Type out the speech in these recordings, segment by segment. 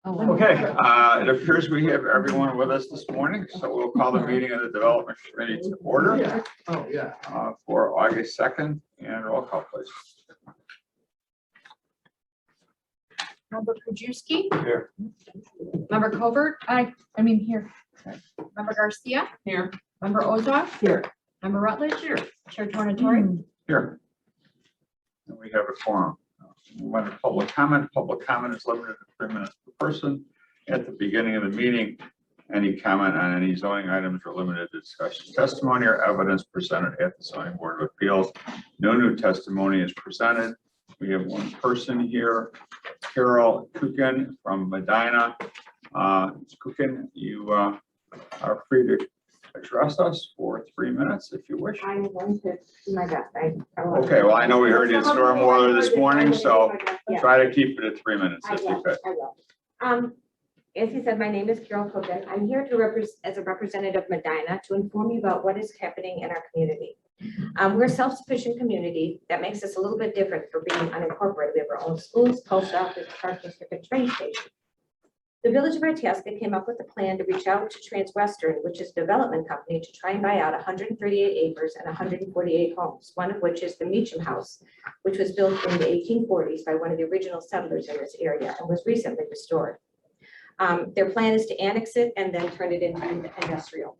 Oh, wow. Okay, it appears we have everyone with us this morning, so we'll call the meeting of the Development Committee to order for August 2nd, and roll call, please. Member Krajewski, Here. Member Covert. Here. Sorry. Member Garcia. Here. Member Ozoff. Here. Member Rutledge. Here. Chair Tornatori. Here. And we have a quorum. When public comment is limited to 3 minutes per person. At the beginning of the meeting, any comment on any zoning items are limited to discussion, testimony, or evidence presented at the zoning board of appeals. No new testimony is presented. We have one person here, Carol Kukin from Medina. Ms. Kukin, you are free to address us for 3 minutes if you wish. I'm going to do my best. Okay, well, I know we heard you had stormwater this morning, so Yeah, try to keep it at 3 minutes I if you will, could. I will. As you said, my name is Carol Cogan. I'm here to as a representative of Medina to inform you about what is happening in our community. We're a self-sufficient community. That makes us a little bit different for being unincorporated. We have our own schools, post office, park district, and train station. The Village of Itasca came up with a plan to reach out to Transwestern, which is a development company, to try and buy out 138 acres and 148 homes, one of which is the Meacham House, which was built in the 1840s by one of the original settlers in this area and was recently restored. Their plan is to annex it and then turn it into industrial.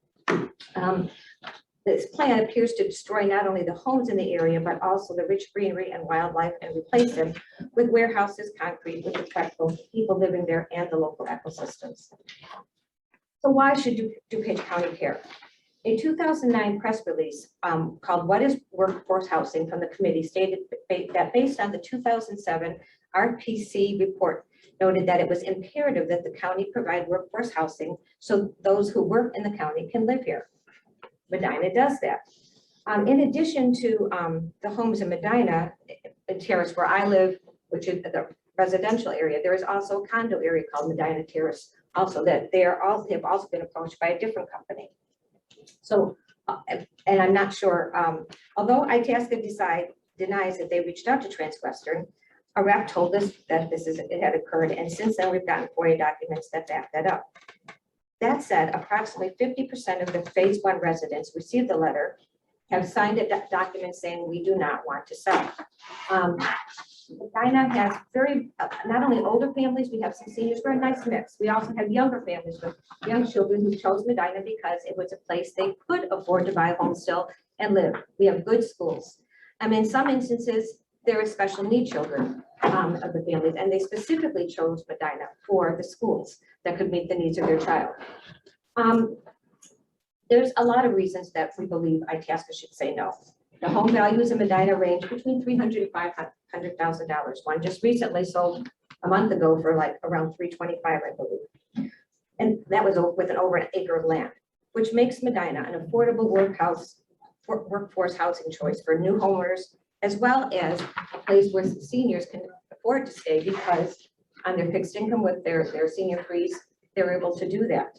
This plan appears to destroy not only the homes in the area, but also the rich greenery and wildlife, and replace them with warehouses, concrete, which affect both the people living there and the local ecosystems. So why should DuPage County care? A 2009 press release called "What is Workforce Housing" from the committee stated that based on the 2007 RPC report, noted that it was imperative that the county provide workforce housing so those who work in the county can live here. Medina does that. In addition to the homes in Medina Terrace, where I live, which is the residential area, there is also a condo area called Medina Terrace, also that they have also been approached by a different company. So, and I'm not sure, although Itasca denies that they reached out to Transwestern, a rep told us that it had occurred, and since then we've gotten FOIA documents that back that up. That said, approximately 50% of the phase 1 residents received the letter, have signed a document saying we do not want to sell. Medina has not only older families, we have some seniors, we're a nice mix. We also have younger families with young children who chose Medina because it was a place they could afford to buy a home still and live. We have good schools. In some instances, there are special needs children of the families, and they specifically chose Medina for the schools that could meet the needs of their child. There's a lot of reasons that we believe Itasca should say no. The home values in Medina range between $300,000 and $500,000. One just recently sold a month ago for like around $325,000, I believe. And that was with over an acre of land, which makes Medina an affordable workforce housing choice for new homeowners, as well as a place where seniors can afford to stay because on their fixed income with their senior freeze, they're able to do that.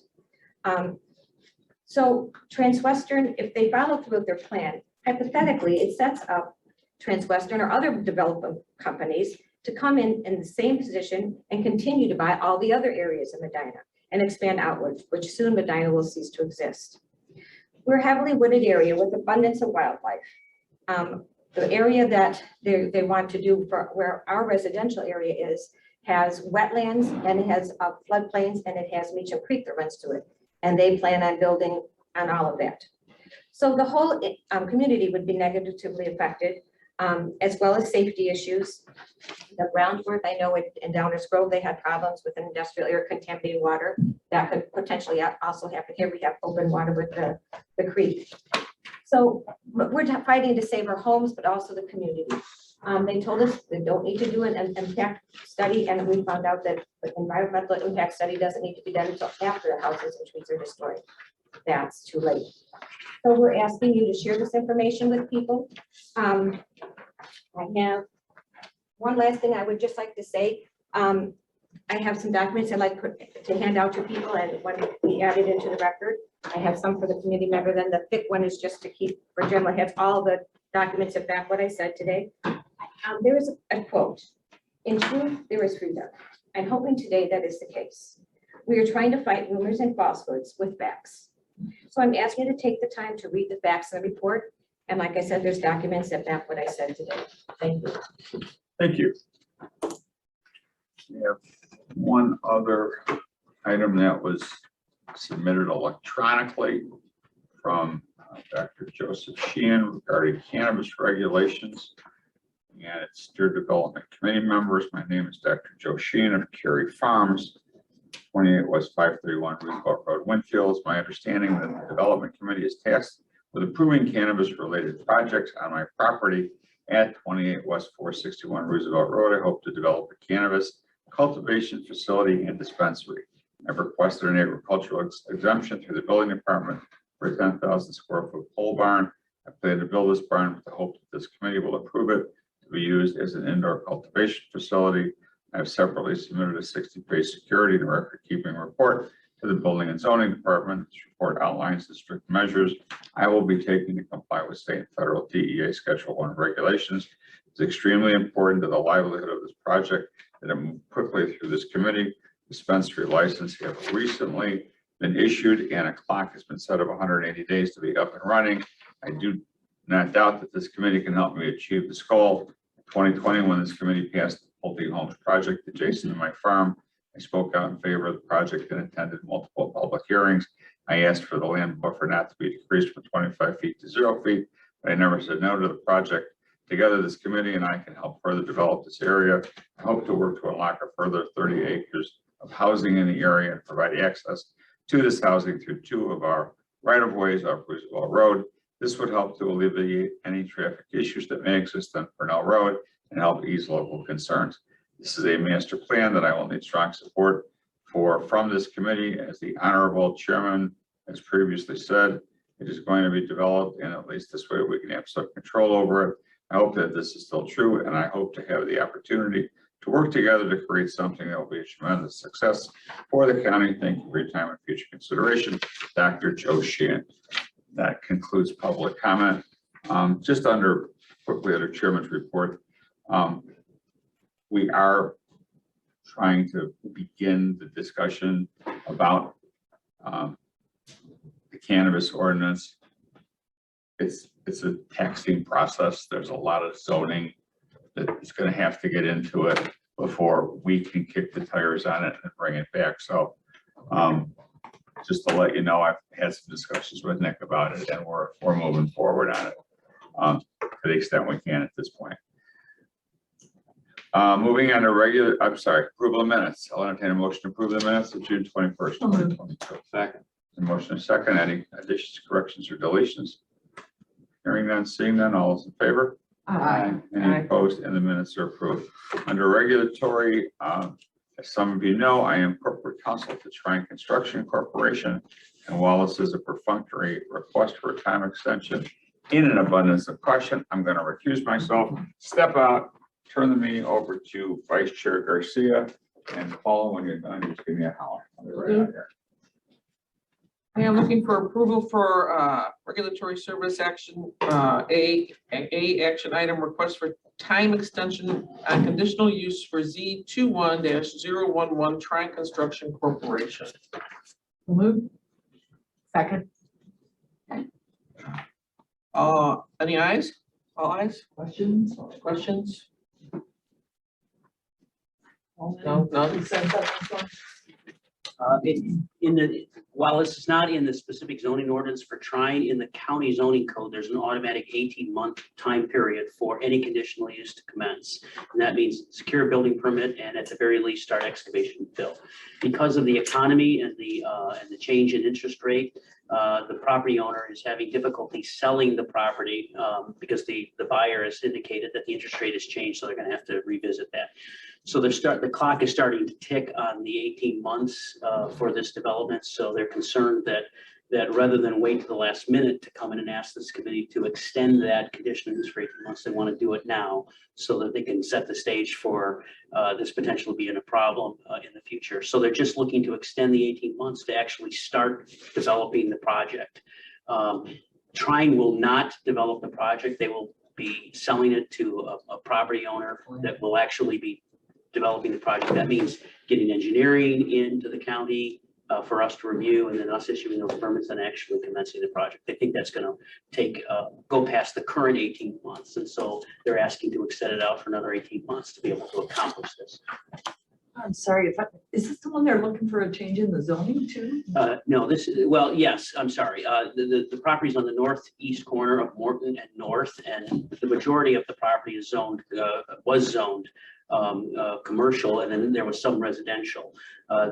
So Transwestern, if they follow through with their plan, hypothetically, it sets up Transwestern or other development companies to come in the same position and continue to buy all the other areas in Medina and expand outwards, which soon Medina will cease to exist. We're a heavily wooded area with abundance of wildlife. The area that they want to do for where our residential area is has wetlands, and it has floodplains, and it has Meacham Creek that runs to it. And they plan on building on all of that. So the whole community would be negatively affected, as well as safety issues. The Brownsworth, I know in Downers Grove, they had problems with an industrial air contaminated water. That could potentially also happen here. We have open water with the creek. So we're fighting to save our homes, but also the community. They told us they don't need to do an impact study, and we found out that the environmental impact study doesn't need to be done until after the houses and trees are destroyed. That's too late. So we're asking you to share this information with people. I have one last thing I would just like to say. I have some documents I'd like to hand out to people, and when we add it into the record, I have some for the community member. Then the thick one is just to keep for general. It has all the documents that back what I said today. There is a quote: "In truth, there is freedom. I'm hoping today that is the case. We are trying to fight rumors and falsehoods with facts. So I'm asking you to take the time to read the facts in the report. And like I said, there's documents that back what I said today. Thank you. Thank you. We have one other item that was submitted electronically from Dr. Joseph Sheehan regarding cannabis regulations. And it's Dear Development Committee members. My name is Dr. Joe Sheehan of Cary Farms, 28 West 531 Roosevelt Road, Winfield. It's my understanding that the Development Committee is tasked with approving cannabis-related projects on my property at 28 West 461 Roosevelt Road. I hope to develop a cannabis cultivation facility and dispensary. I've requested an agricultural exemption through the building department for a 10,000 square foot pole barn. I plan to build this barn with the hope that this committee will approve it to be used as an indoor cultivation facility. I have separately submitted a 60-page security and record-keeping report to the Building and Zoning Department. This report outlines the strict measures I will be taking to comply with state and federal DEA Schedule 1 regulations. It's extremely important to the livelihood of this project that it move quickly through this committee. Dispensary license have recently been issued and a clock has been set of 180 days to be up and running. I do not doubt that this committee can help me achieve this goal. In 2020, when this committee passed the Pulte Homes project adjacent to my farm, I spoke out in favor of the project and attended multiple public hearings. I asked for the land buffer not to be decreased from 25 feet to 0 feet, but I never said no to the project. Together, this committee and I can help further develop this area. I hope to work to unlock a further 30 acres of housing in the area and provide access to this housing through 2 of our right-of-ways off Roosevelt Road. This would help to alleviate any traffic issues that may exist on Purnell Road and help ease local concerns. This is a master plan that I will need strong support for from this committee. As the honorable chairman has previously said, it is going to be developed, and at least this way we can have some control over it. I hope that this is still true, and I hope to have the opportunity to work together to create something that will be a tremendous success for the county. Thank you for your time and future consideration. Dr. Joe Sheehan. That concludes public comment. Just quickly under chairman's report, we are trying to begin the discussion about the cannabis ordinance. It's a taxing process. There's a lot of zoning that is going to have to get into it before we can kick the tires on it and bring it back. So just to let you know, I've had some discussions with Nick about it, and we're moving forward on it to the extent we can at this point. Moving on to approval of minutes. I'll entertain a motion to approve the minutes of June 21st, 2022. Second. A motion and second. Any additions, corrections, or deletions? Hearing none, seeing none, all those in favor? Aye. Any opposed? And the minutes are approved. Under regulatory, as some of you know, I am corporate counsel to Trine Construction Corporation, and while this is a perfunctory request for a time extension, in an abundance of caution, I'm going to recuse myself, step out, turn the meeting over to Vice Chair Garcia, and Paula, when you're done, just give me a holler. I'll be right out here. I am looking for approval for regulatory service action, A action item request for time extension on conditional use for Z21-011 Trine Construction Corporation. Move. Second. Any ayes? All ayes? Questions? Questions? No, none. While this is not in the specific zoning ordinance for Trine, in the county zoning code, there's an automatic 18-month time period for any conditional use to commence. And that means secure a building permit and at the very least start excavation and fill. Because of the economy and the change in interest rate, the property owner is having difficulty selling the property because the buyer has indicated that the interest rate has changed, so they're going to have to revisit that. So the clock is starting to tick on the 18 months for this development. So they're concerned that rather than wait to the last minute to come in and ask this committee to extend that conditional use for 18 months, they want to do it now so that they can set the stage for this potentially being a problem in the future. So they're just looking to extend the 18 months to actually start developing the project. Trine will not develop the project. They will be selling it to a property owner that will actually be developing the project. That means getting engineering into the county for us to review, and then us issuing those permits and actually commencing the project. They think that's going to take, go past the current 18 months. And so they're asking to extend it out for another 18 months to be able to accomplish this. I'm sorry, is this the one they're looking for a change in the zoning too? No, this is, well, yes, I'm sorry. The property's on the northeast corner of Morton and North, and the majority of the property is zoned, was zoned commercial, and then there was some residential.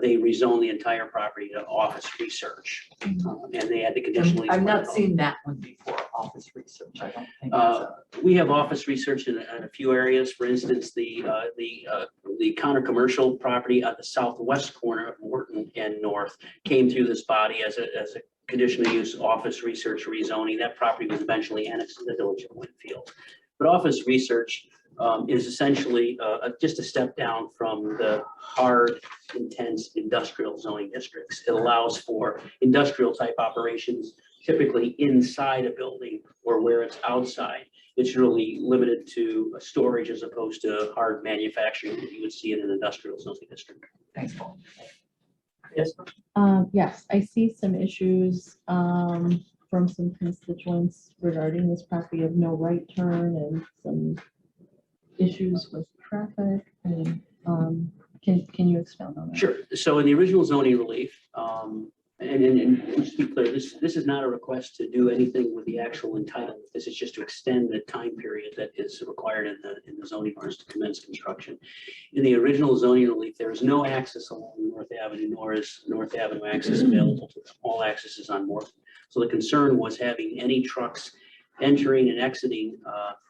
They rezoned the entire property to office research, and they had the conditional use. I've not permit. seen that one before, office research, I don't think. It's We have office research in a few areas. For instance, the counter commercial property at the southwest corner of Morton and North came through this body as a conditional use office research rezoning. That property was eventually annexed to the village of Winfield. But office research is essentially just a step down from the hard, intense industrial zoning districts. It allows for industrial type operations, typically inside a building or where it's outside. It's really limited to storage as opposed to hard manufacturing that you would see in an industrial zoning district. Thanks, Paul. Yes. Yes, I see some issues from some constituents regarding this property of no right turn and some issues with traffic. And can you expound on that? Sure. So in the original zoning relief, and just to be clear, this is not a request to do anything with the actual entitlement. This is just to extend the time period that is required in the zoning ordinance to commence construction. In the original zoning relief, there is no access along North Avenue, nor is North Avenue access available to them. All access is on Morton. So the concern was having any trucks entering and exiting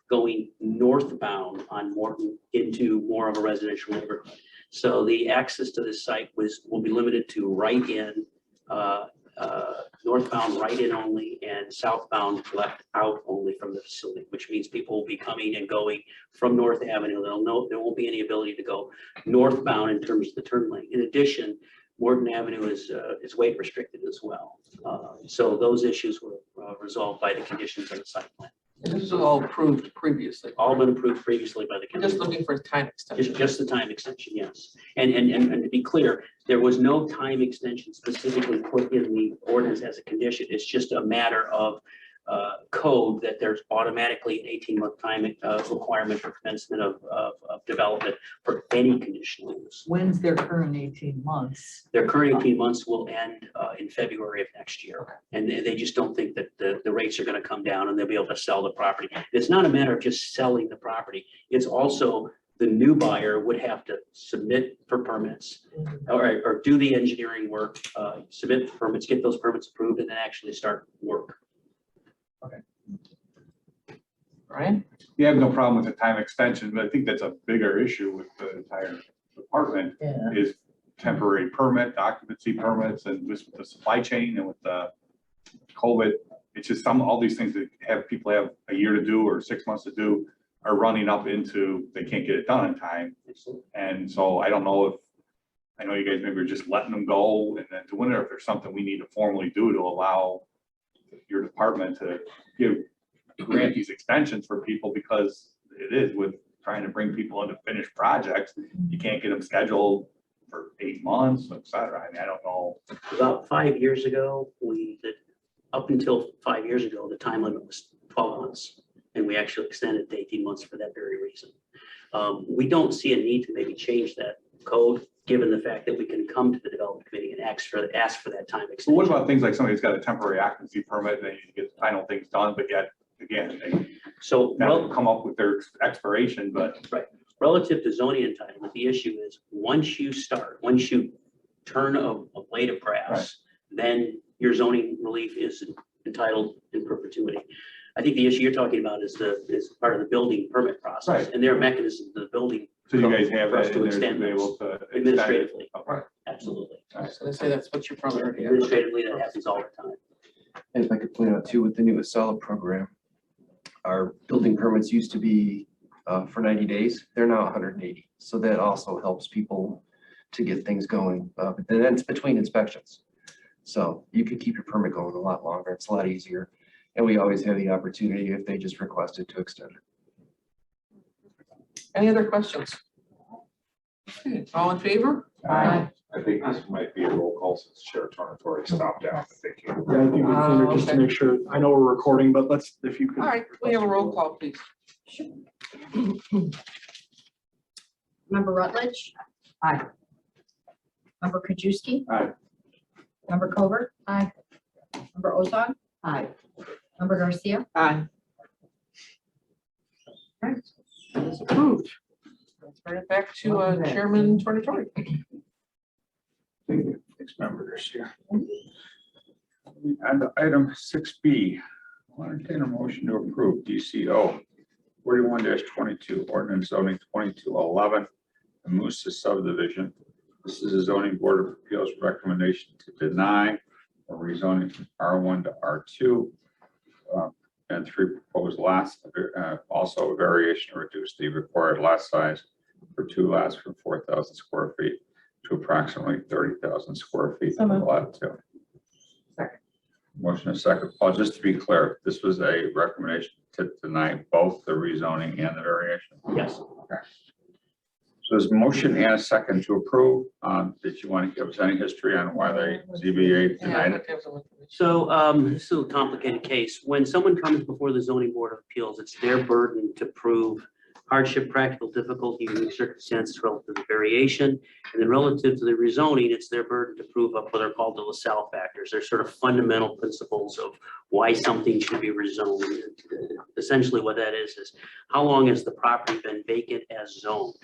going northbound on Morton into more of a residential neighborhood. So the access to this site will be limited to right in, northbound right in only, and southbound left out only from the facility, which means people will be coming and going from North Avenue. There won't be any ability to go northbound in terms of the turn lane. In addition, Morton Avenue is weight restricted as well. So those issues were resolved by the conditions of the site plan. And this was all approved previously. All been approved previously by the We're just commission. looking for a time extension. Just the time extension, yes. And to be clear, there was no time extension specifically put in the ordinance as a condition. It's just a matter of code that there's automatically an 18-month time requirement for commencement of development for any conditional use. When's their current 18 months? Their current 18 months will end in February of next year. And they just don't think that the rates are going to come down and they'll be able to sell the property. It's not a matter of just selling the property. It's also the new buyer would have to submit for permits or do the engineering work, submit for permits, get those permits approved, and then actually start work. Right? You have no problem with the time extension, but I think that's a bigger issue with the entire department Yeah. is temporary permit, occupancy permits, and with the supply chain and with the COVID. It's just all these things that people have a year to do or 6 months to do are running up into, they can't get it done in time. And so I don't know I know you guys maybe are just letting them go and then doing it, or if there's something we need to formally do to allow your department to grant these extensions for people, because it is with trying to bring people into finished projects. You can't get them scheduled for 8 months, et cetera. I mean, I don't know. About 5 years ago, up until 5 years ago, the time limit was 12 months. And we actually extended to 18 months for that very reason. We don't see a need to maybe change that code, given the fact that we can come to the development committee and ask for that time But extension. what about things like somebody's got a temporary occupancy permit, they need to get the final things done, but yet, again, they So never come up with their expiration, but relative to zoning entitlement, the issue is once you turn a blade of grass, then your zoning relief is entitled in perpetuity. I think the issue you're talking about is part of the building permit process, Right. and there are mechanisms in the building so you guys have for us that to in there to extend be able those to extend it. administratively. Okay. Absolutely. So they say that's what you probably already have. Administratively, that happens all the time. And if I could point out too, with the new Lasalle program, our building permits used to be for 90 days. They're now 180. So that also helps people to get things going. But then it's between inspections. So you can keep your permit going a lot longer. It's a lot easier. And we always have the opportunity, if they just requested, to extend it. Any other questions? Okay, all in favor? Aye. I think this might be a roll call since Chair Tornatore stopped down. Thank you. Yeah, I think we can, just to Okay. make sure, I know we're recording, but let's, if you could. All right, we have a roll call, please. Member Rutledge. Aye. Member Krajewski. Aye. Member Covert. Aye. Member Ozog. Aye. Member Garcia. Aye. All right, that is approved. Let's bring it back to Chairman Tornatore. Thank you. Thanks, members here. And item 6B, I'll entertain a motion to approve DCO 41-22, ordinance zoning 2211, the Moosa subdivision. This is a zoning board of appeals recommendation to deny or rezoning from R1 to R2. And 3 proposed lots, also a variation to reduce the required lot size for 2 lots from 4,000 square feet to approximately 30,000 square feet So of moved. lot 2. Second. Motion is second. Paul, just to be clear, this was a recommendation to deny both the rezoning and the variation? Yes. So there's a motion and a second to approve. Did you want to give us any history on why the ZBA denied it? So this is a complicated case. When someone comes before the zoning board of appeals, it's their burden to prove hardship, practical difficulty, unique circumstances relative to variation. And then relative to the rezoning, it's their burden to prove up what are called the Lasalle Factors. They're sort of fundamental principles of why something should be rezoned. Essentially what that is how long has the property been vacant as zoned?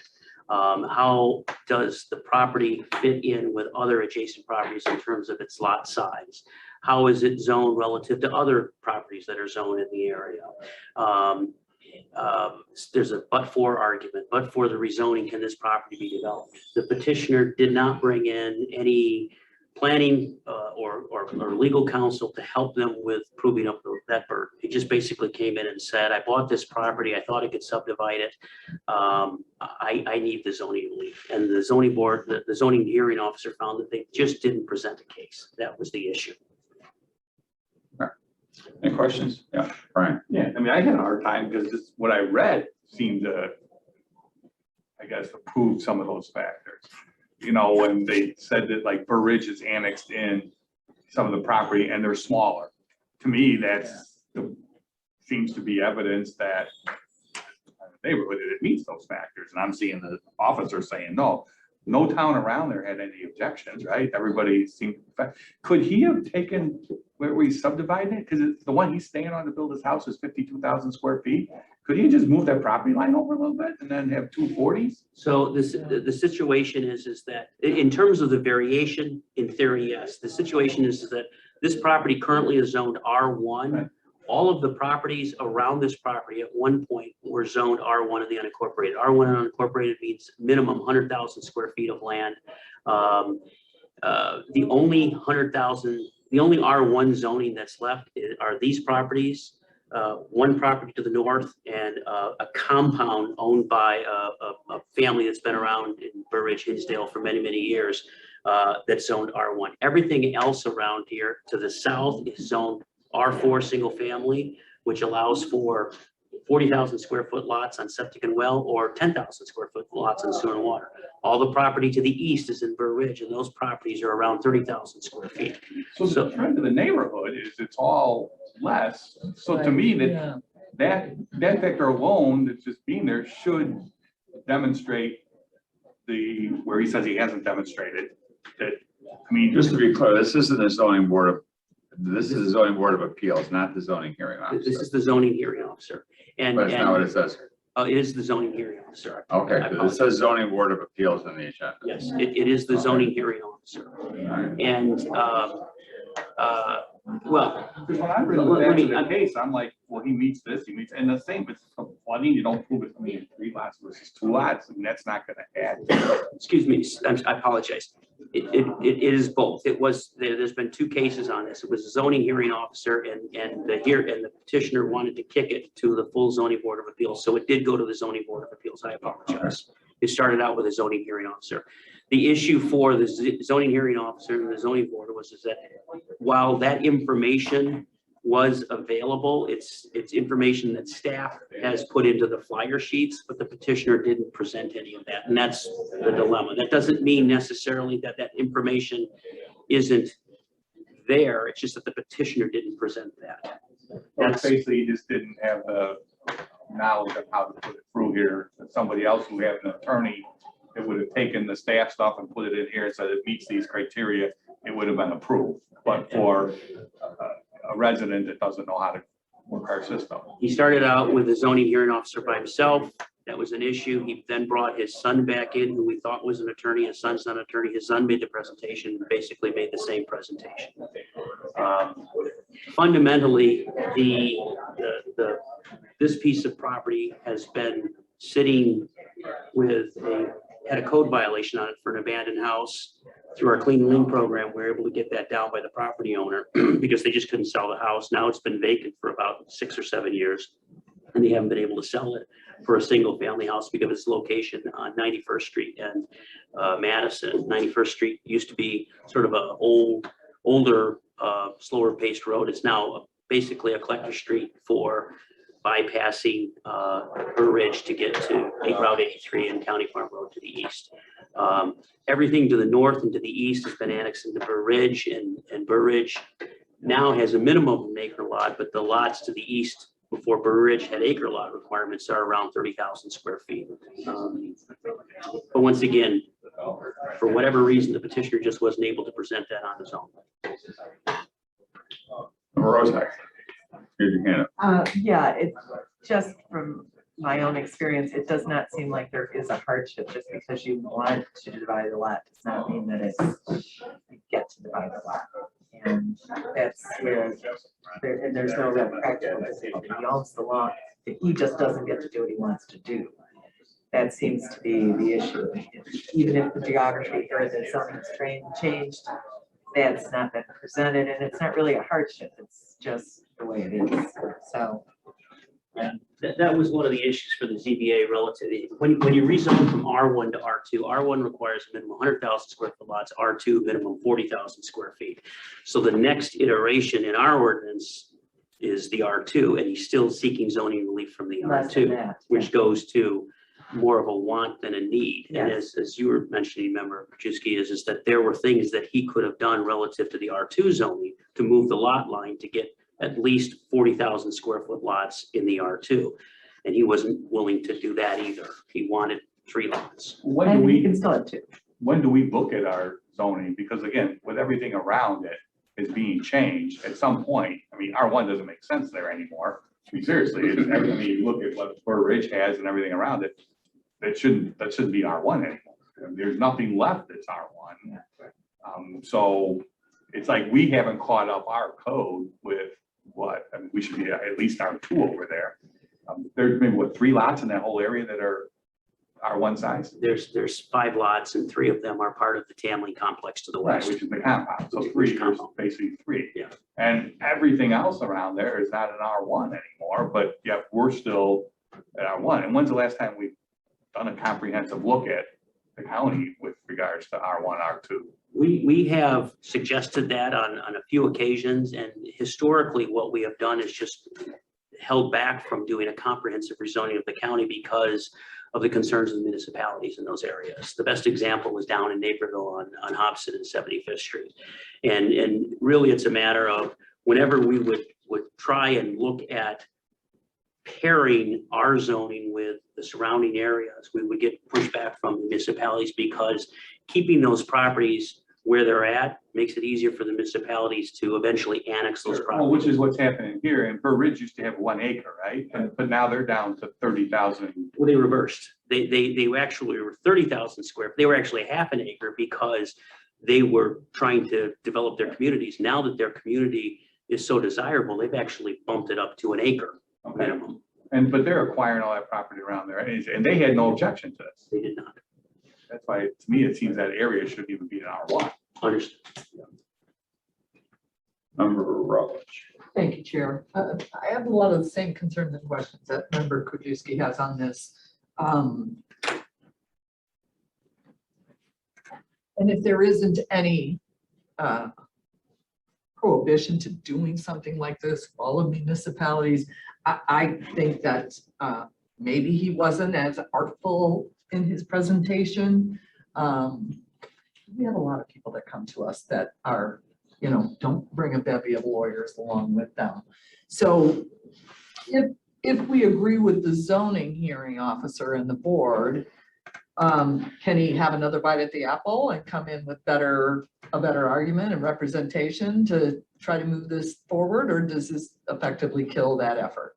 How does the property fit in with other adjacent properties in terms of its lot size? How is it zoned relative to other properties that are zoned in the area? There's a but-for argument, but for the rezoning, can this property be developed? The petitioner did not bring in any planning or legal counsel to help them with proving up that burden. He just basically came in and said, I bought this property, I thought I could subdivide it. I need the zoning relief. And the zoning board, the zoning hearing officer found that they just didn't present a case. That was the issue. Any questions? Yeah, Brian. Yeah, I mean, I had a hard time because just what I read seemed to, I guess, approve some of those factors. You know, when they said that like Burr Ridge is annexed in some of the property and they're smaller. To me, seems to be evidence that the neighborhood, it meets those factors. And I'm seeing the officer saying, no town around there had any objections, right? Everybody seemed, could he have taken where we subdivided it? Because the one he's staying on to build his house is 52,000 square feet. Could he just move that property line over a little bit and then have 240s? So the situation is that in terms of the variation, in theory, yes. The situation is that this property currently is zoned R1. Right. All of the properties around this property at one point were zoned R1 of the unincorporated. R1 and unincorporated means minimum 100,000 square feet of land. The only R1 zoning that's left are these properties. One property to the north and a compound owned by a family that's been around in Burr Ridge, Hinsdale for many, many years that's zoned R1. Everything else around here to the south is zoned R4 single family, which allows for 40,000 square foot lots on septic and well, or 10,000 square foot lots on sewer and water. All the property to the east is in Burr Ridge, and those properties are around 30,000 square feet. So the trend of the neighborhood is it's all less. So to me, that factor alone, that's just being there, should demonstrate where he says he hasn't demonstrated that. I mean, Just to be clear, this isn't a zoning board of, this is a zoning board of appeals, not the zoning hearing This officer. is the zoning hearing officer. And, That's not what it says. it is the zoning hearing officer. Okay, I because it says zoning board of appeals in the agenda. Yes, it is the zoning hearing officer. And, well, because when I read Let the me- back of the case, I'm like, well, he meets this, he meets, and the same, it's flooding, you don't prove it, I mean, 3 lots versus 2 lots, and that's not gonna add. excuse me, I apologize. It is both. There's been 2 cases on this. It was a zoning hearing officer and the petitioner wanted to kick it to the full zoning board of appeals. So it did go to the zoning board of appeals. I apologize. It started out with a zoning hearing officer. The issue for the zoning hearing officer and the zoning board was that while that information was available. It's information that staff has put into the flyer sheets, but the petitioner didn't present any of that. And that's the dilemma. That doesn't mean necessarily that that information isn't there. It's just that the petitioner didn't present that. That's basically, he just didn't have the knowledge of how to put it through here. And somebody else who had an attorney that would have taken the staff stuff and put it in here and said it meets these criteria, it would have been approved. But for a resident that doesn't know how to work our system. He started out with the zoning hearing officer by himself. That was an issue. He then brought his son back in, who we thought was an attorney. His son's not an attorney. His son made the presentation, basically made the same presentation. Fundamentally, this piece of property has been sitting with had a code violation on it for an abandoned house. Through our clean and lean program, we were able to get that down by the property owner because they just couldn't sell the house. Now it's been vacant for about 6 or 7 years, and they haven't been able to sell it for a single family house because of its location on 91st Street and Madison. 91st Street used to be sort of a older, slower paced road. It's now basically a collector street for bypassing Burr Ridge to get to Route 83 and County Farm Road to the east. Everything to the north and to the east has been annexed into Burr Ridge, and Burr Ridge now has a minimum of an acre lot, but the lots to the east before Burr Ridge had acre lot requirements are around 30,000 square feet. But once again, for whatever reason, the petitioner just wasn't able to present that on his own. Rosemary, here's your hand up. Yeah, it's just from my own experience, it does not seem like there is a hardship just because you want to divide the lot does not mean that it's you get to divide the lot. And that's where there's no real practical difficulty. He owns the lot. He just doesn't get to do what he wants to do. That seems to be the issue. Even if the geography or the zoning changed, that's not been presented, and it's not really a hardship. It's just the way it is. So. That was one of the issues for the ZBA relative. When you rezone from R1 to R2, R1 requires a minimum 100,000 square foot lots, R2 minimum 40,000 square feet. So the next iteration in our ordinance is the R2, and he's still seeking zoning relief from the R2, which goes to more of a want than a need. Yes. And as you were mentioning, Member Krajewski, is that there were things that he could have done relative to the R2 zoning to move the lot line to get at least 40,000 square foot lots in the R2. And he wasn't willing to do that either. He wanted 3 lots. When do we can still have 2. When do we look at our zoning? Because again, with everything around it is being changed at some point. I mean, R1 doesn't make sense there anymore. I mean, seriously, I mean, you look at what Burr Ridge has and everything around it, that shouldn't be R1 anymore. There's nothing left that's R1. So it's like we haven't caught up our code with what, I mean, we should be at least R2 over there. There's maybe 3 lots in that whole area that are R1 size? There's 5 lots, and 3 of them are part of the Tamlin complex to the west. Right, which is the compound. So 3, there's basically 3. Yeah. And everything else around there is not an R1 anymore, but yet we're still at R1. And when's the last time we've done a comprehensive look at the county with regards to R1, R2? We have suggested that on a few occasions, and historically what we have done is just held back from doing a comprehensive rezoning of the county because of the concerns of the municipalities in those areas. The best example was down in Naperville on Hobson and 75th Street. And really it's a matter of whenever we would try and look at pairing our zoning with the surrounding areas, we would get pushback from the municipalities because keeping those properties where they're at makes it easier for the municipalities to eventually annex those properties. Well, which is what's happening here. And Burr Ridge used to have 1 acre, right? But now they're down to 30,000. Well, they reversed. They actually were 30,000 square. They were actually half an acre because they were trying to develop their communities. Now that their community is so desirable, they've actually bumped it up to 1 acre minimum. But they're acquiring all that property around there, and they had no objection to this. They did not. That's why, to me, it seems that area shouldn't even be an R1. Understood. Member Rutledge. Thank you, Chair. I have a lot of the same concerns and questions that Member Krajewski has on this. And if there isn't any prohibition to doing something like this, all of municipalities. I think that maybe he wasn't as artful in his presentation. We have a lot of people that come to us that are, you know, don't bring a bevy of lawyers along with them. So if we agree with the zoning hearing officer and the board, can he have another bite at the apple and come in with a better argument and representation to try to move this forward, or does this effectively kill that effort?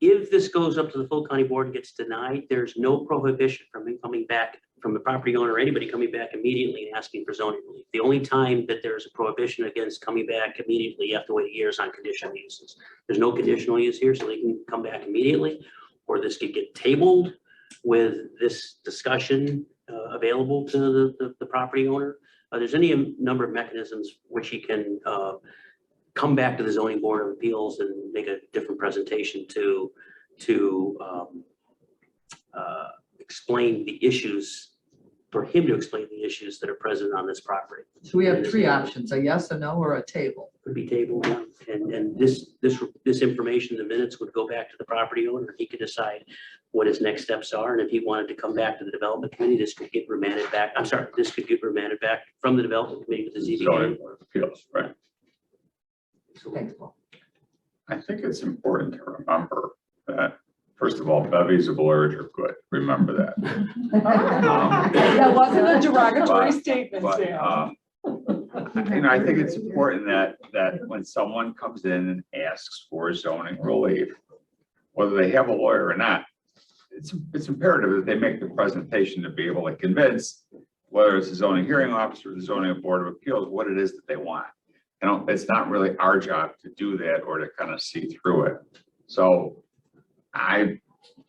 If this goes up to the full county board and gets denied, there's no prohibition from him coming back, from the property owner or anybody coming back immediately and asking for zoning relief. The only time that there's a prohibition against coming back immediately, you have to wait a year, is on conditional uses. There's no conditional use here, so they can come back immediately, or this could get tabled with this discussion available to the property owner. There's any number of mechanisms which he can come back to the zoning board of appeals and make a different presentation to explain the issues, for him to explain the issues that are present on this property. So we have three options, a yes, a no, or a table. Could be tabled, and this information, the minutes would go back to the property owner. He could decide what his next steps are, and if he wanted to come back to the development committee, this could get remanded back. I'm sorry, this could get remanded back from the development committee with the ZBA. Zoning Board of Appeals, right? Thanks, Paul. I think it's important to remember that, first of all, bevies of lawyers are good. Remember that. That wasn't a derogatory But- statement, But, Sam. I think it's important that when someone comes in and asks for zoning relief, whether they have a lawyer or not, it's imperative that they make the presentation to be able to convince, whether it's the zoning hearing officer or the zoning board of appeals, what it is that they want. You know, it's not really our job to do that or to kind of see through it. So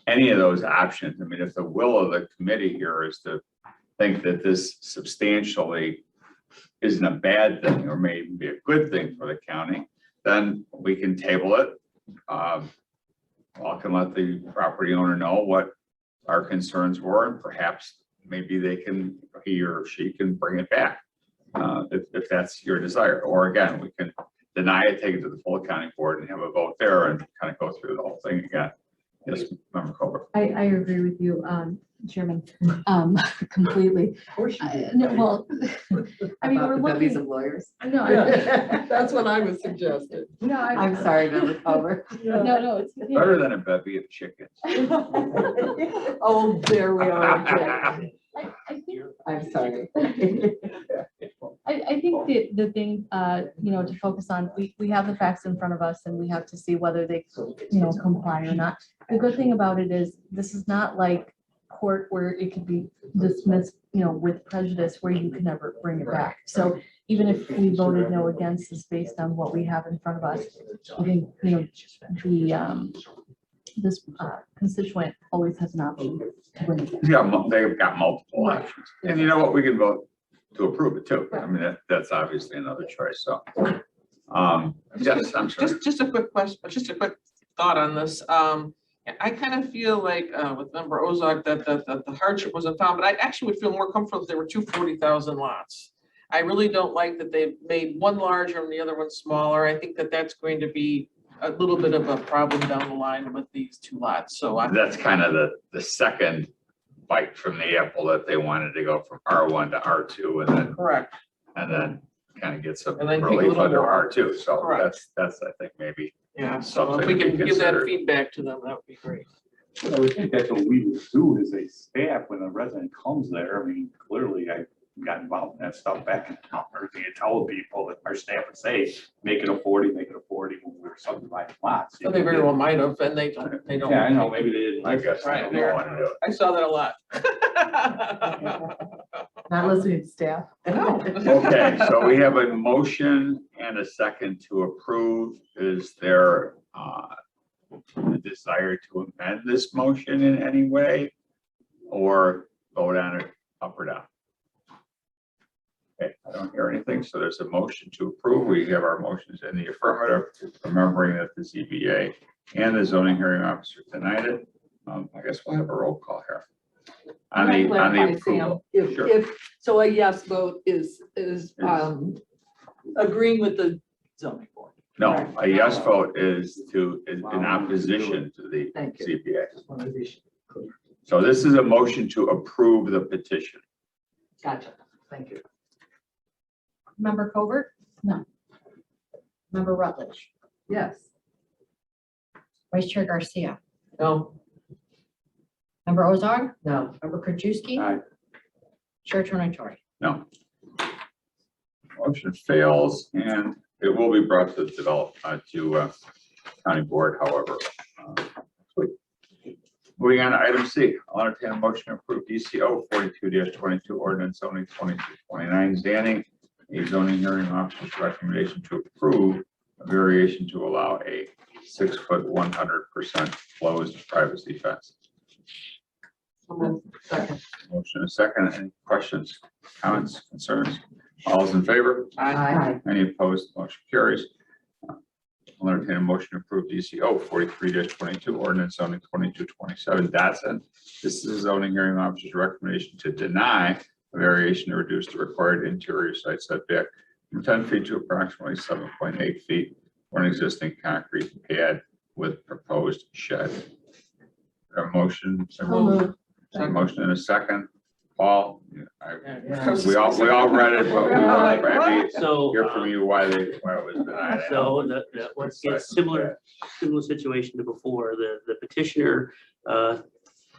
any of those options, I mean, if the will of the committee here is to think that this substantially isn't a bad thing or may be a good thing for the county, then we can table it. I can let the property owner know what our concerns were, and perhaps maybe he or she can bring it back. If that's your desire, or again, we can deny it, take it to the full county board and have a vote there and kind of go through the whole thing again. Yes, Member Colbert. I agree with you, Chairman, completely. Of course you do. No, well, I mean, About we're the bevies looking. of lawyers. No, Yeah, that's what I was suggesting. no, I'm sorry, Member Culver. No, it's. Better than a bevy of chickens. Oh, there we are again. I think, I'm sorry. I think the thing, to focus on, we have the facts in front of us and we have to see whether they, comply or not. The good thing about it is this is not like court where it could be dismissed, with prejudice where you can never bring it back. So even if we voted no against this based on what we have in front of us, I think, this constituent always has an option to bring it back. They've got multiple options, and you know what, we can vote to approve it too. I mean, that's obviously another choice, so. Yes, I'm sorry. Just a quick question, just a quick thought on this. I kind of feel like with Member Ozark that the hardship wasn't found, but I actually would feel more comfortable if there were two 40,000 lots. I really don't like that they've made one larger and the other one smaller. I think that that's going to be a little bit of a problem down the line with these two lots. So That's kind of the second bite from the apple, that they wanted to go from R1 to R2 correct. and then kind of get some And then take a relief little under more. R2. So Correct. that's I think maybe. Yeah. So if Something we to can be give that considered. feedback to them, that would be great. I would think that's what we would do as a staff when a resident comes there. I mean, clearly I got involved in that stuff back in town. Everything I told people that our staff would say, make it a 40, make it a 40 when we were subdividing lots. So they very well might have, and they don't. Yeah, I know, maybe they didn't. I guess I Right don't there. want to do it. I saw that a lot. Not listening to staff. Okay, so we have a motion and a second to approve. Is there a desire to amend this motion in any way or vote on it up or down? Okay, I don't hear anything. So there's a motion to approve. We have our motions in the affirmative, remembering that the ZBA and the zoning hearing officer denied it. I guess we'll have a roll call here. On the Clarify, Sam, approval. Sure. if, so a yes vote is agreeing with the zoning board. No, a yes vote is in opposition to the Thank you. CPA. Just wanted to be clear. So this is a motion to approve the petition. Gotcha. Thank you. Member Covert? No. Member Rutledge? Yes. Vice Chair Garcia? No, Member Ozog? No. Member Krajewski? Aye. Chair Tornatori? No. Motion fails, and it will be brought to county board, however. Moving on to item C, I'll entertain a motion to approve DCO 42-22 ordinance zoning 2229 Zanning, a zoning hearing officer's recommendation to approve a variation to allow a 6-foot 100% closed privacy fence. Second. Motion and second. Any questions, comments, concerns? All those in favor? Aye. Any opposed? Motion carries. I'll entertain a motion to approve DCO 43-22 ordinance zoning 2227 Datsun. This is a zoning hearing officer's recommendation to deny a variation to reduce the required interior site setback from 10 feet to approximately 7.8 feet for an existing concrete pad with proposed shed. A motion. A motion and a second. Paul, we all read it, but we want to So, hear from you why it was denied. so once again, similar situation to before, the petitioner,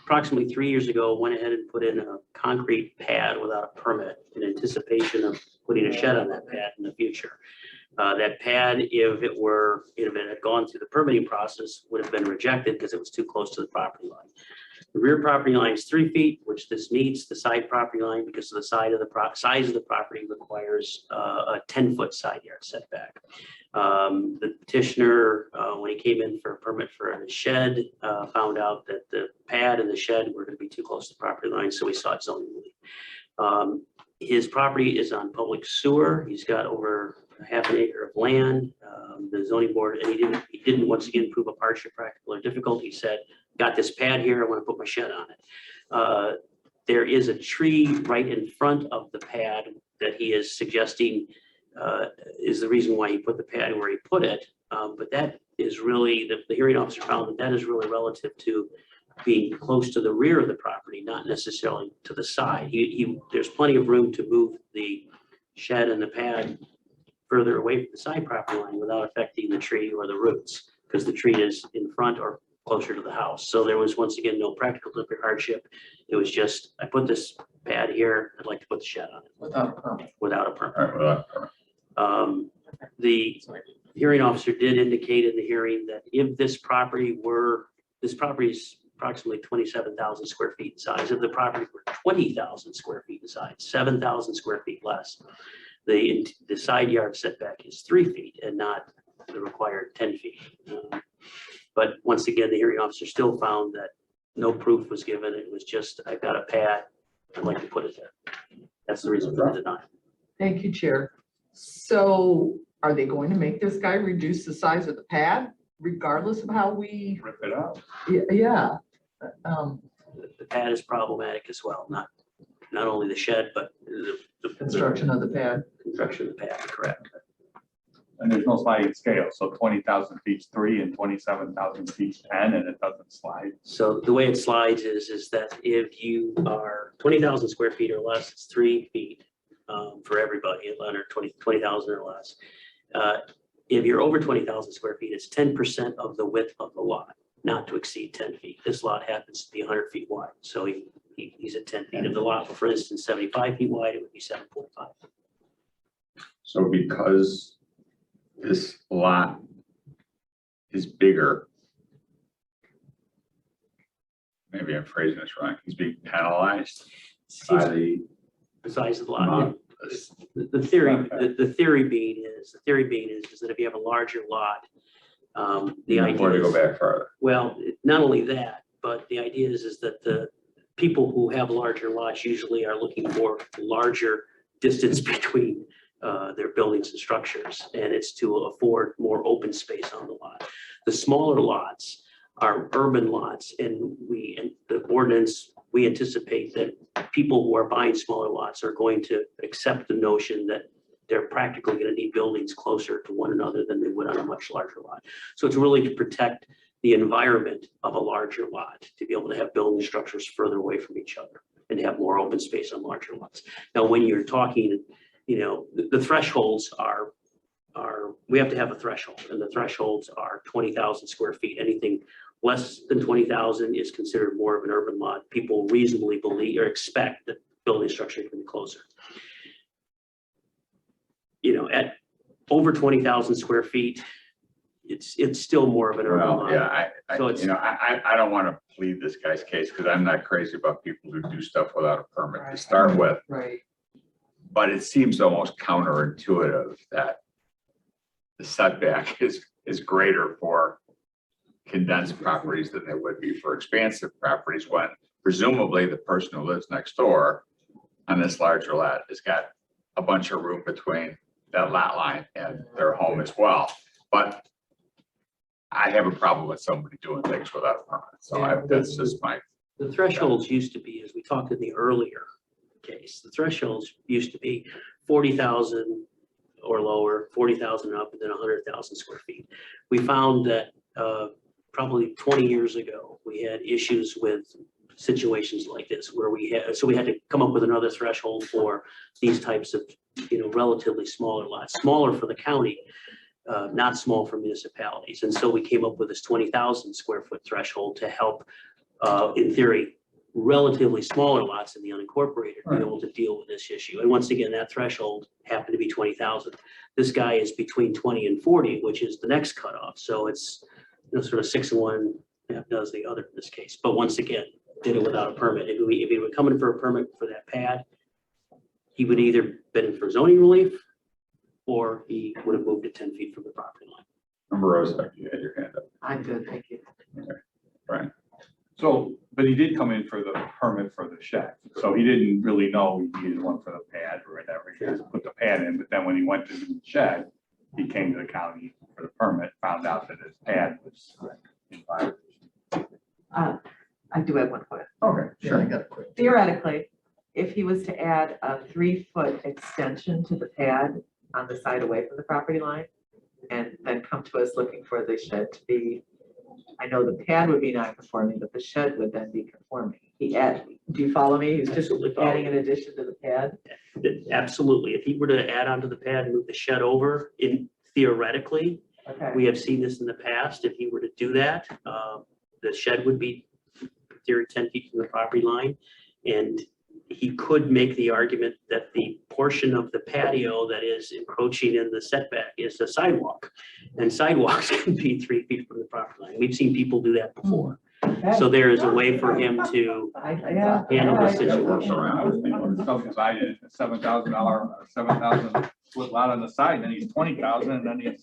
approximately 3 years ago, went ahead and put in a concrete pad without a permit in anticipation of putting a shed on that pad in the future. That pad, if it had gone through the permitting process, would have been rejected because it was too close to the property line. The rear property line is 3 feet, which this meets. The side property line, because of the size of the property, requires a 10-foot side yard setback. The petitioner, when he came in for a permit for a shed, found out that the pad and the shed were going to be too close to the property line, so he sought zoning relief. His property is on public sewer. He's got over half an acre of land. The zoning board, and he didn't once again prove a hardship, practical or difficult. He said, got this pad here, I want to put my shed on it. There is a tree right in front of the pad that he is suggesting is the reason why he put the pad where he put it. But that is really, the hearing officer found that is really relative to being close to the rear of the property, not necessarily to the side. There's plenty of room to move the shed and the pad further away from the side property line without affecting the tree or the roots, because the tree is in front or closer to the house. So there was once again no practical hardship. It was just, I put this pad here, I'd like to put the shed on it Without a permit. without a permit. All right, without a permit. The hearing officer did indicate in the hearing that if this property is approximately 27,000 square feet in size. If the property were 20,000 square feet in size, 7,000 square feet less, the side yard setback is 3 feet and not the required 10 feet. But once again, the hearing officer still found that no proof was given. It was just, I've got a pad, I'd like to put it there. That's the reason for the denial. Thank you, Chair. So are they going to make this guy reduce the size of the pad regardless of how we, Rip it out. yeah. The pad is problematic as well, not only the shed, but the Construction of the pad. construction of the pad, correct. And there's no sliding scale, so 20,000 feet 3 and 27,000 feet 10, and it doesn't slide. So the way it slides is that if you are 20,000 square feet or less, it's 3 feet for everybody, under 20,000 or less. If you're over 20,000 square feet, it's 10% of the width of the lot, not to exceed 10 feet. This lot happens to be 100 feet wide, so he's at 10 feet. If the lot were, for instance, 75 feet wide, it would be 7.5. So because this lot is bigger, maybe I'm phrasing this wrong, he's being penalized by the The size of the lot. amount. The theory being is that if you have a larger lot, the idea Or to go is, back further. well, not only that, but the idea is that the people who have larger lots usually are looking for larger distance between their buildings and structures, and it's to afford more open space on the lot. The smaller lots are urban lots, and the ordinance, we anticipate that people who are buying smaller lots are going to accept the notion that they're practically going to need buildings closer to one another than they would on a much larger lot. So it's really to protect the environment of a larger lot, to be able to have building structures further away from each other and have more open space on larger lots. Now, when you're talking, you know, the thresholds are, we have to have a threshold, and the thresholds are 20,000 square feet. Anything less than 20,000 is considered more of an urban lot. People reasonably believe or expect that building structure can be closer. You know, at over 20,000 square feet, it's still more of an urban Well, lot. yeah, So it's- I don't want to plead this guy's case because I'm not crazy about people who do stuff without a permit to start with. Right. But it seems almost counterintuitive that the setback is greater for condensed properties than they would be for expansive properties, when presumably the person who lives next door on this larger lot has got a bunch of room between that lot line and their home as well. But I have a problem with somebody doing things without a permit, so that's just my. The thresholds used to be, as we talked in the earlier case, the thresholds used to be 40,000 or lower, 40,000 up, and then 100,000 square feet. We found that probably 20 years ago, we had issues with situations like this where we had to come up with another threshold for these types of, you know, relatively smaller lots, smaller for the county, not small for municipalities. And so we came up with this 20,000 square foot threshold to help, in theory, relatively smaller lots in the unincorporated be able to deal with this issue. And once again, that threshold happened to be 20,000. This guy is between 20 and 40, which is the next cutoff. So it's, you know, sort of 6 and 1 half does the other in this case. But once again, did it without a permit. If he would come in for a permit for that pad, he would either been in for zoning relief or he would have moved to 10 feet from the property line. Member Rosa, you had your hand up. I'm good, thank you. Right. So, but he did come in for the permit for the shed, so he didn't really know he needed one for the pad or whatever. He just put the pad in, but then when he went to the shed, he came to the county for the permit, found out that his pad was in violation. I do have one question. Okay, Yeah, I got a quick. Theoretically, if he was to add a 3-foot extension to the pad on the side away from the property line, and then come to us looking for the shed to be, I know the pad would be non-conforming, but the shed would then be conforming. Do you follow me? He's just Absolutely follow. adding an addition to the pad? Absolutely. If he were to add onto the pad and move the shed over, theoretically, Okay. we have seen this in the past. If he were to do that, the shed would be in theory 10 feet from the property line. And he could make the argument that the portion of the patio that is encroaching in the setback is a sidewalk. And sidewalks can be 3 feet from the property line. We've seen people do that before. So there is a way for him to Yeah. handle the That situation. works I was around. thinking subdivided $7,000, 7,000 foot lot on the side, and then he's 20,000, and then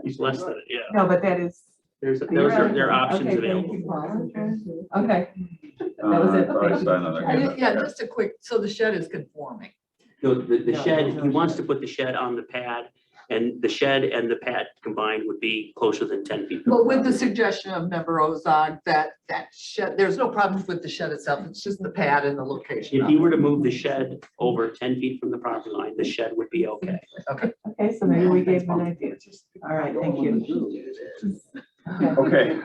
He's less than it, yeah. No, but that is. There are options Okay, available. thank you. Okay. That was it. Probably saw another hand up. Yeah, just a quick, so the shed is conforming. No, the No, shed, no he wants shed. to put the shed on the pad, and the shed and the pad combined would be closer than 10 feet. But with the suggestion of Member Ozog that shed, there's no problems with the shed itself, it's just the pad and the location. If of he it. were to move the shed over 10 feet from the property line, the shed would be okay. Okay, so maybe we gave him an idea. All right, thank you. Okay,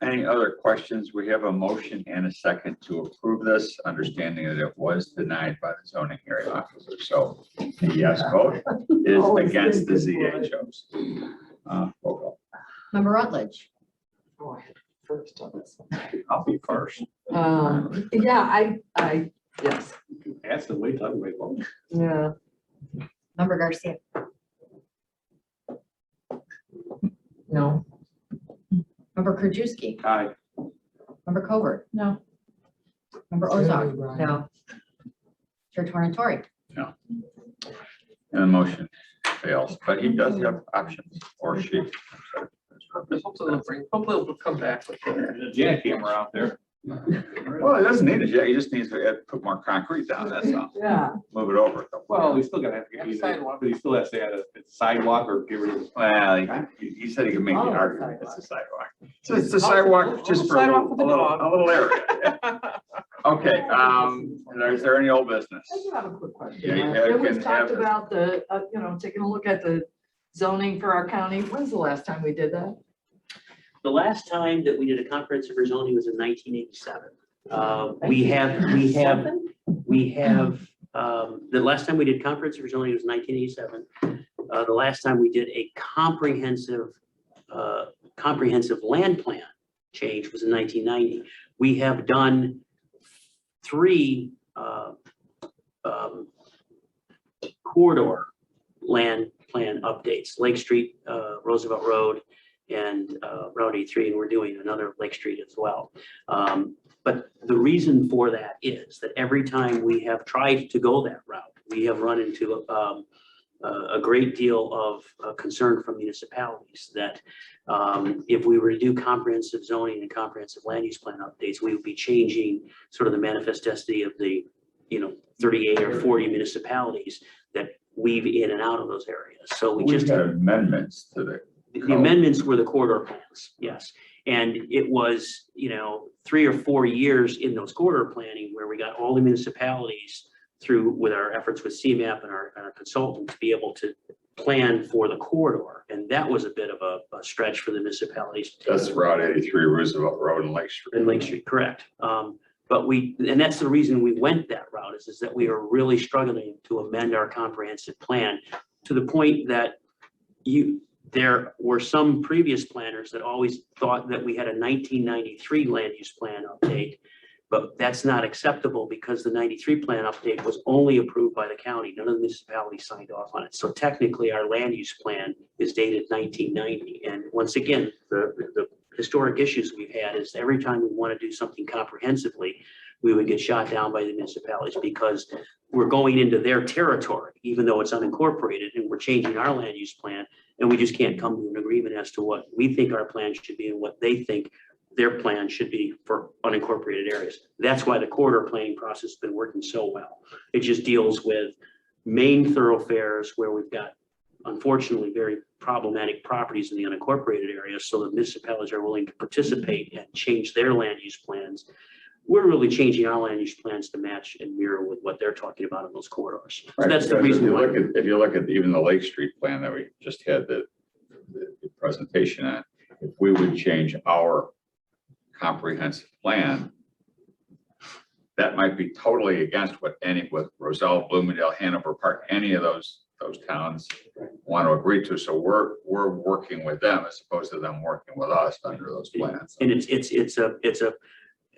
any other questions? We have a motion and a second to approve this, understanding that it was denied by the zoning hearing officer. So a yes vote is against the ZHOs. Roll call. Member Rutledge, Oh, I had first on this one. I'll be first. Yeah, I, yes, asked to wait till everybody votes. yeah. Member Garcia, No, Member Krajewski, Aye. Member Covert, No, Member Ozog, no, Chair Tornatori. And the motion fails, but he does have options, or she. Hopefully they'll come back with it. There's a jackhammer out there. Well, it doesn't need it yet. He just needs to put more concrete down, that's all. Yeah, Move it over. Well, we still gotta have to get either, Sidewalk. but he still has to add a sidewalk or get rid of. Well, he said he could make the Oh, argument, it's a sidewalk. Oh, It's a sidewalk just for a sidewalk little, for the dog. a little area. Okay, is there any old business? I do have a quick question. Yeah, you It was can have talked it. about the, taking a look at the zoning for our county. When's the last time we did that? The last time that we did a comprehensive rezoning was in 1987. The last time we did comprehensive rezoning was 1987. The last time we did a comprehensive land plan change was in 1990. We have done 3 corridor land plan updates, Lake Street, Roosevelt Road, and Route 83, and we're doing another Lake Street as well. But the reason for that is that every time we have tried to go that route, we have run into a great deal of concern from municipalities that if we were to do comprehensive zoning and comprehensive land use plan updates, we would be changing sort of the manifest destiny of the 38 or 40 municipalities that weave in and out of those areas. So we We just got amendments to the amendments were the corridor plans, yes. And it was, 3 or 4 years in those corridor planning where we got all the municipalities through with our efforts with CMAP and our consultant to be able to plan for the corridor. And that was a bit of a stretch for the municipalities. That's Route 83, Roosevelt Road and Lake Street. In Lake Street, correct. And that's the reason we went that route is that we were really struggling to amend our comprehensive plan to the point that there were some previous planners that always thought that we had a 1993 land use plan update, but that's not acceptable because the 93 plan update was only approved by the county. None of the municipalities signed off on it. So technically our land use plan is dated 1990. And once again, the historic issues we've had is every time we want to do something comprehensively, we would get shot down by the municipalities because we're going into their territory, even though it's unincorporated, and we're changing our land use plan. And we just can't come to an agreement as to what we think our plan should be and what they think their plan should be for unincorporated areas. That's why the corridor planning process has been working so well. It just deals with main thoroughfares where we've got, unfortunately, very problematic properties in the unincorporated areas. So the municipalities are willing to participate and change their land use plans. We're really changing our land use plans to match and mirror with what they're talking about in those corridors. So Right, that's the because reason why. If you look at even the Lake Street plan that we just had the presentation on, if we would change our comprehensive plan, that might be totally against what with Roselle, Bloomingdale, Hanover Park, any of those towns want to agree to. So we're working with them as opposed to them working with us under those plans. And it's a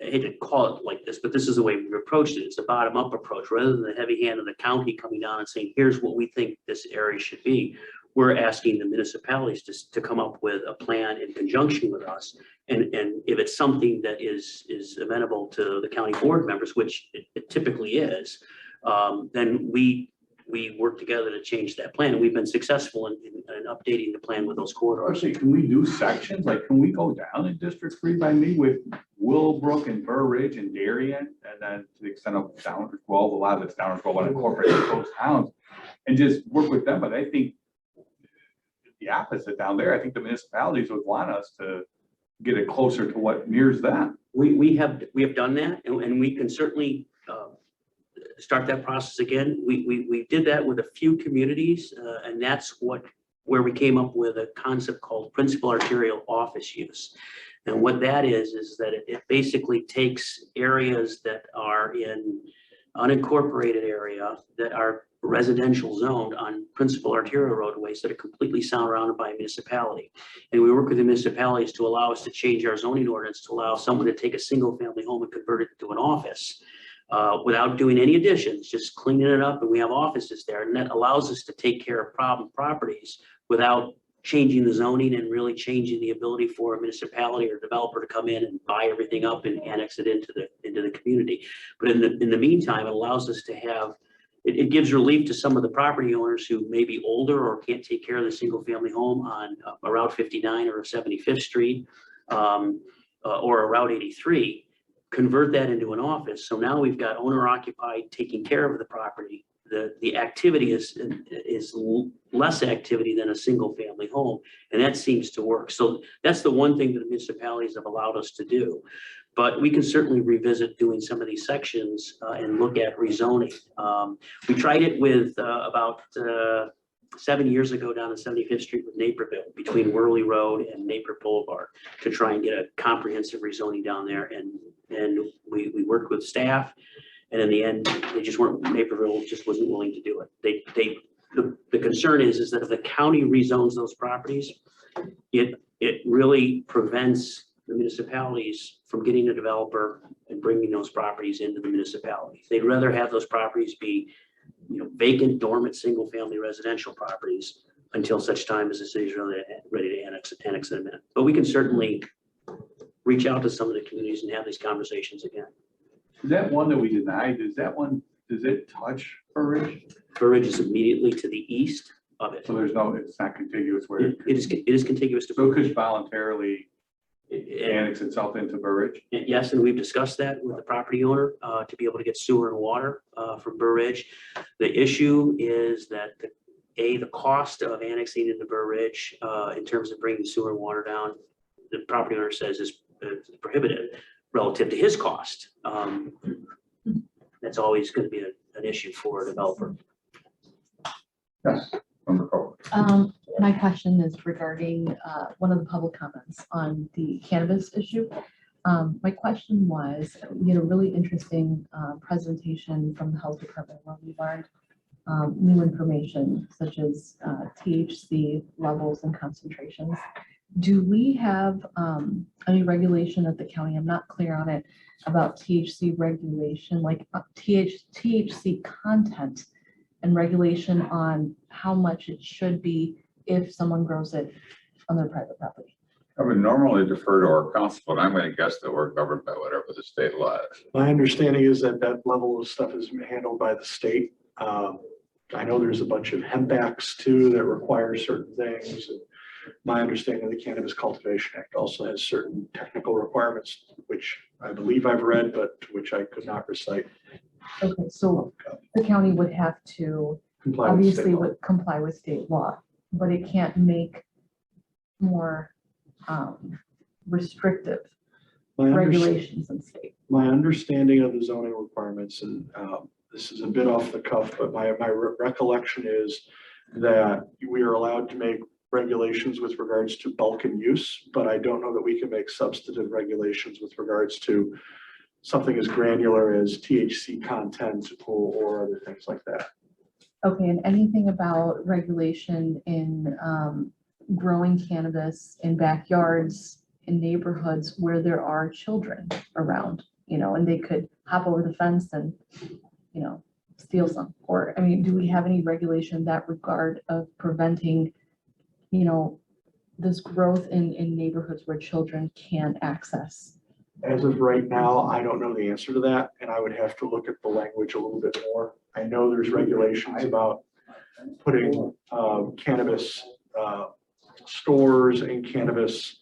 I hate to call it like this, but this is the way we've approached it. It's a bottom-up approach rather than the heavy hand of the county coming down and saying, here's what we think this area should be. We're asking the municipalities to come up with a plan in conjunction with us. And if it's something that is amenable to the county board members, which it typically is, then we work together to change that plan. And we've been successful in updating the plan with those corridors. Actually, can we do sections? Like, can we go down in District 3 by me with Willowbrook and Burr Ridge and Darien? And then to the extent of Downers Grove, a lot of it's Downers Grove unincorporated those towns, and just work with them. But I think the opposite down there, I think the municipalities would want us to get it closer to what mirrors that. We have done that, and we can certainly start that process again. We did that with a few communities, and that's where we came up with a concept called principal arterial office use. And what that is that it basically takes areas that are in unincorporated area that are residential zoned on principal arterial roadways that are completely surrounded by a municipality. And we work with the municipalities to allow us to change our zoning ordinance to allow someone to take a single family home and convert it into an office without doing any additions, just cleaning it up, and we have offices there. And that allows us to take care of problem properties without changing the zoning and really changing the ability for a municipality or developer to come in and buy everything up and annex it into the community. But in the meantime, it allows us to have, it gives relief to some of the property owners who may be older or can't take care of the single family home on a Route 59 or a 75th Street or a Route 83. convert that into an office. So now we've got owner occupied taking care of the property. The activity is less activity than a single family home, and that seems to work. So that's the one thing that the municipalities have allowed us to do. But we can certainly revisit doing some of these sections and look at rezoning. We tried it with about 7 years ago down on 75th Street with Naperville, between Worley Road and Napier Boulevard, to try and get a comprehensive rezoning down there. And we worked with staff, and in the end, they just weren't, Naperville just wasn't willing to do it. The concern is that if the county rezones those properties, it really prevents the municipalities from getting a developer and bringing those properties into the municipality. They'd rather have those properties be, vacant, dormant, single-family residential properties until such time as the city's really ready to annex them in. But we can certainly reach out to some of the communities and have these conversations again. That one that we denied, does it touch Burridge? Burridge is immediately to the east of it. So it's not contiguous where. It is contiguous to. So it could voluntarily And- annex itself into Burridge? Yes, and we've discussed that with the property owner to be able to get sewer and water from Burridge. The issue is that the cost of annexing into Burridge in terms of bringing sewer and water down, the property owner says is prohibitive relative to his cost. That's always going to be an issue for a developer. Yes, Member Cohen. My question is regarding one of the public comments on the cannabis issue. My question was, we had a really interesting presentation from the health department where we learned new information such as THC levels and concentrations. Do we have any regulation at the county? I'm not clear on it about THC regulation, like THC content and regulation on how much it should be if someone grows it on their private property. I would normally defer to our council, but I'm going to guess that we're governed by whatever the state law is. My understanding is that that level of stuff is handled by the state. I know there's a bunch of hemp acts too that require certain things. And my understanding of the Cannabis Cultivation Act also has certain technical requirements, which I believe I've read, but which I could not recite. Okay, so the county would have to Comply with state obviously law. would comply with state law, but it can't make more restrictive regulations in state. My understanding of the zoning requirements, and this is a bit off the cuff, but my recollection is that we are allowed to make regulations with regards to bulk and use, but I don't know that we can make substantive regulations with regards to something as granular as THC content or other things like that. Okay, and anything about regulation in growing cannabis in backyards, in neighborhoods where there are children around, and they could hop over the fence and, steal some? Or, I mean, do we have any regulation in that regard of preventing, this growth in neighborhoods where children can access? As of right now, I don't know the answer to that, and I would have to look at the language a little bit more. I know there's regulations about putting cannabis stores and cannabis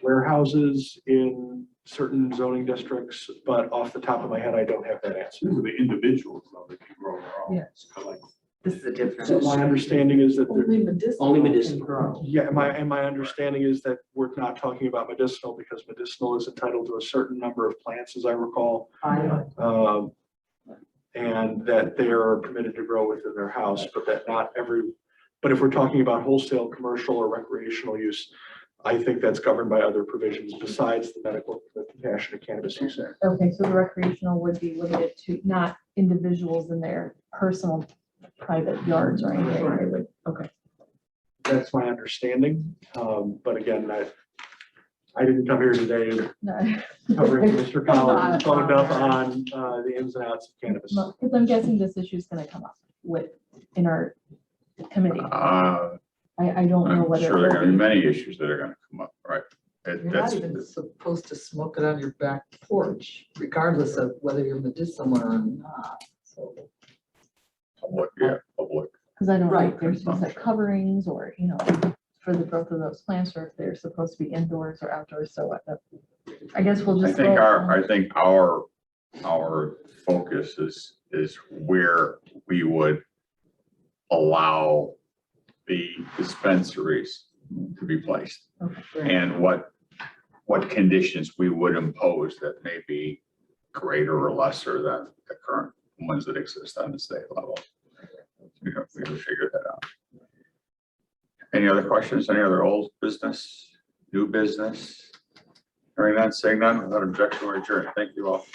warehouses in certain zoning districts, but off the top of my head, I don't have that answer. These are the individuals though that can grow their own. Yes. Like, This is a different. So my understanding is that there, Only medicinal. Only can medicinal. grow. yeah, my understanding is that we're not talking about medicinal because medicinal is entitled to a certain number of plants, as I recall. And that they are permitted to grow within their house, but that not every, but if we're talking about wholesale, commercial or recreational use, I think that's governed by other provisions besides the medical, the compassionate cannabis use act. Okay, so the recreational would be limited to not individuals in their personal private yards or anything. They would- Okay. That's my understanding. But again, I didn't come here today No. covering Mr. Collins, boned up on the ins and outs of cannabis. Because I'm guessing this issue is going to come up in our committee. I don't know I'm whether. sure there are going to be many issues that are going to come up, right? You're not That's even supposed to smoke it on your back porch, regardless of whether you're medicinal or not. So public, yeah, public. Because I don't know Right. if there's specific coverings or, for the growth of those plants, or if they're supposed to be indoors or outdoors. So I guess we'll I just. think vote. our focus is where we would allow the dispensaries to be placed. And what conditions we would impose that may be greater or lesser than the current ones that exist on the state level. We have to figure that out. Any other questions? Any other old business, new business? Hearing none, saying none, without objection, we're adjourned. Thank you all.